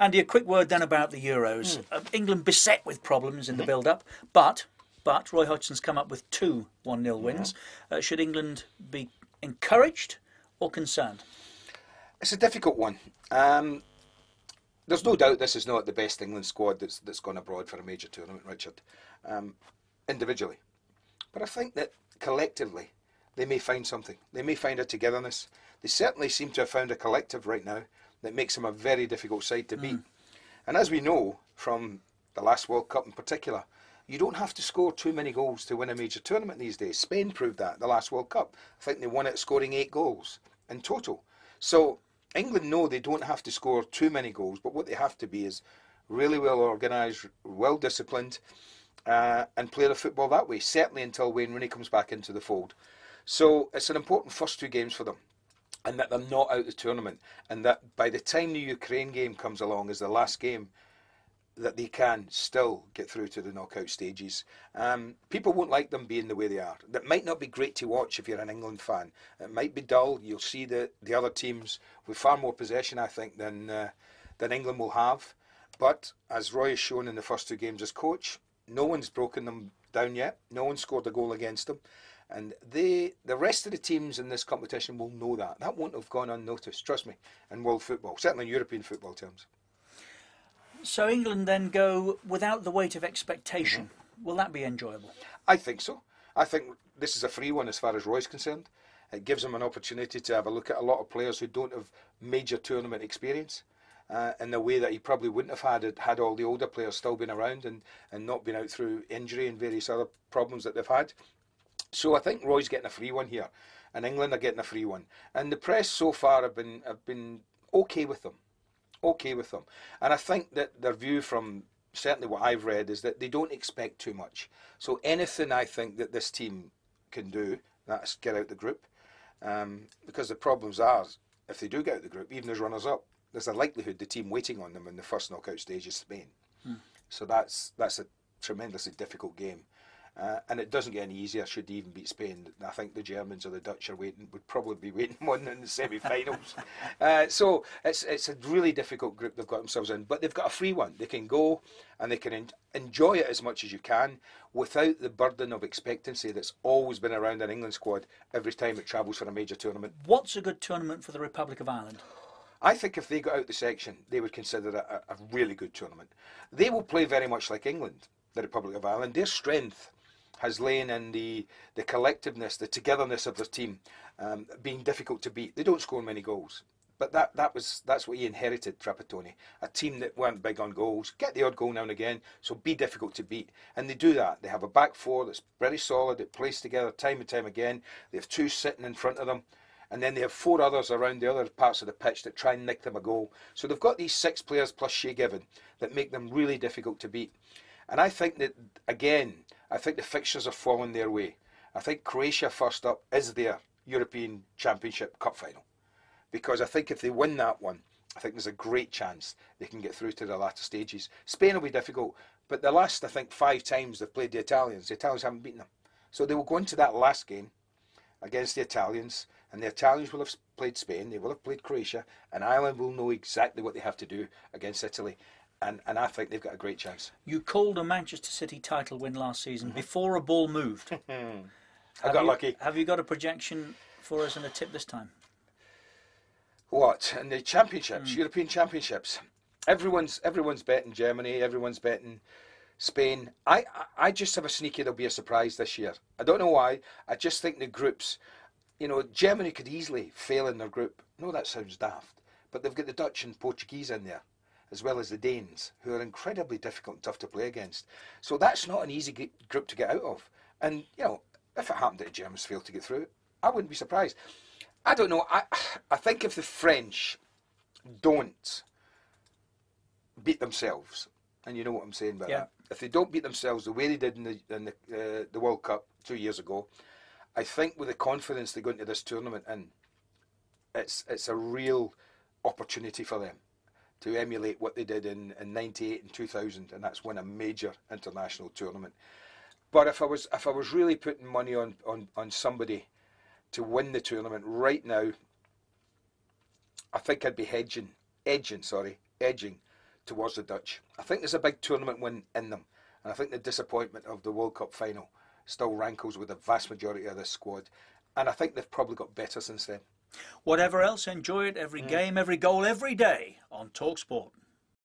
Andy, a quick word then about the Euros. England beset with problems in the build-up, but Roy Hodgson's come up with 2 1-0 wins. Should England be encouraged or concerned? It's a difficult one. There's no doubt this is not the best England squad that's gone abroad for a major tournament, Richard, individually. But I think that collectively they may find something. They may find a togetherness. They certainly seem to have found a collective right now that makes them a very difficult side to beat. And as we know from the last World Cup in particular, you don't have to score too many goals to win a major tournament these days. Spain proved that the last World Cup. I think they won it scoring 8 goals in total. So England know they don't have to score too many goals, but what they have to be is really well organised, well disciplined, and play the football that way, certainly until Wayne Rooney comes back into the fold. So it's an important first 2 games for them, and that they're not out of the tournament, and that by the time the Ukraine game comes along as the last game, that they can still get through to the knockout stages. People won't like them being the way they are. That might not be great to watch if you're an England fan. It might be dull. You'll see the other teams with far more possession, I think, than England will have. But as Roy has shown in the first 2 games as coach, no one's broken them down yet. No one scored a goal against them. And the rest of the teams in this competition will know that. That won't have gone unnoticed, trust me, in world football, certainly in European football terms. So England then go without the weight of expectation. Will that be enjoyable? I think so. I think this is a free one as far as Roy's concerned. It gives him an opportunity to have a look at a lot of players who don't have major tournament experience in the way that he probably wouldn't have had all the older players still been around and not been out through injury and various other problems that they've had. So I think Roy's getting a free one here, and England are getting a free one. And the press so far have been okay with them. Okay with them. And I think that their view from certainly what I've read is that they don't expect too much. So anything I think that this team can do, that's get out the group. Because the problems are, if they do get out the group, even as runners-up, there's a likelihood the team waiting on them in the first knockout stage is Spain. So that's a tremendously difficult game. And it doesn't get any easier should they even beat Spain. I think the Germans or the Dutch would probably be waiting more in the semi-finals. So it's a really difficult group they've got themselves in. But they've got a free one. They can go and they can enjoy it as much as you can without the burden of expectancy that's always been around an England squad every time it travels for a major tournament. What's a good tournament for the Republic of Ireland? I think if they got out the section, they would consider it a really good tournament. They will play very much like England, the Republic of Ireland. Their strength has lain in the collectiveness, the togetherness of their team, being difficult to beat. They don't score many goals, but that's what he inherited, Trapattoni, a team that weren't big on goals, get the odd goal now and again, so be difficult to beat. And they do that. They have a back four that's very solid, it plays together time and time again. They have 2 sitting in front of them, and then they have 4 others around the other parts of the pitch that try and nick them a goal. So they've got these 6 players plus Shea Given that make them really difficult to beat. And I think that, again, I think the fixtures are falling their way. I think Croatia first up is their European Championship Cup final. Because I think if they win that one, I think there's a great chance they can get through to the latter stages. Spain will be difficult, but the last, I think, 5 times they've played the Italians haven't beaten them. So they will go into that last game against the Italians, and the Italians will have played Spain, they will have played Croatia, and Ireland will know exactly what they have to do against Italy. And I think they've got a great chance. You called a Manchester City title win last season before a ball moved. I got lucky. Have you got a projection for us and a tip this time? What? In the championships, European championships, everyone's betting Germany, everyone's betting Spain. I just have a sneaky there'll be a surprise this year. I don't know why. I just think the groups, Germany could easily fail in their group. No, that sounds daft. But they've got the Dutch and Portuguese in there, as well as the Danes, who are incredibly difficult and tough to play against. So that's not an easy group to get out of. And, if it happened that the Germans failed to get through, I wouldn't be surprised. I don't know. I think if the French don't beat themselves, and you know what I'm saying about that, if they don't beat themselves the way they did in the World Cup 2 years ago, I think with the confidence they go into this tournament, and it's a real opportunity for them to emulate what they did in 98 and 2000, and that's win a major international tournament. But if I was really putting money on somebody to win the tournament right now, I think I'd be edging towards the Dutch. I think there's a big tournament win in them, and I think the disappointment of the World Cup final still rankles with the vast majority of this squad, and I think they've probably got better since then. Whatever else, enjoy it every game, every goal, every day on TalkSport.